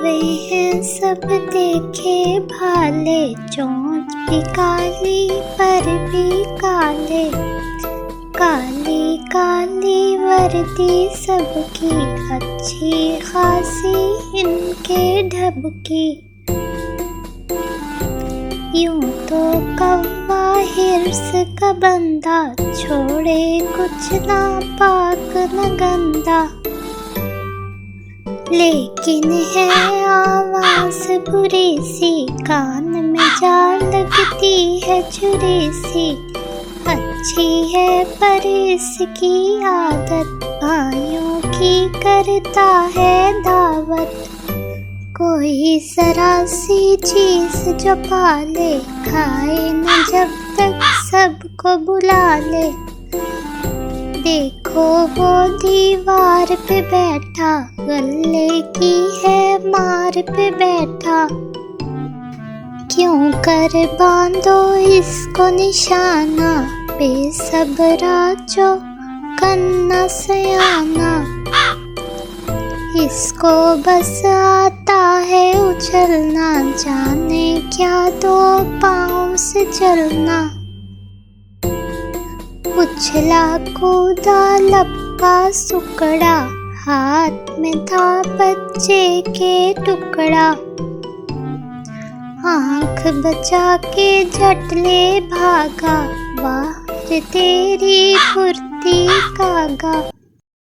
कौवे हैं सब देखे भाले, चोंच भी काली पर भी काले, काली काली वर्दी सबकी, अच्छी खासी इनके ढबकी। यूं तो कौवा हिर्स का बंदा, छोड़े कुछ ना पाक न गंदा, लेकिन है आवाज़ बुरी सी, कान में जा लगती है छुरी सी। अच्छी है पर इसकी आदत, भाइयों की करता है दावत। कोई जरा सी चीज़ जो पाले, खाए न जब तक सबको बुला ले। देखो वो दीवार पे बैठा, गले की है मार पे बैठा। क्यों कर बांधो इसको निशाना, बेसब्रा जो कन्ना सयाना। इसको बस आता है उछलना, जाने क्या दो पाँव से चलना। उछला कूदा लपका सुकड़ा, हाथ में था बच्चे के टुकड़ा। आँख बचा के झट ले भागा, वाह रे तेरी फुर्ती कागा।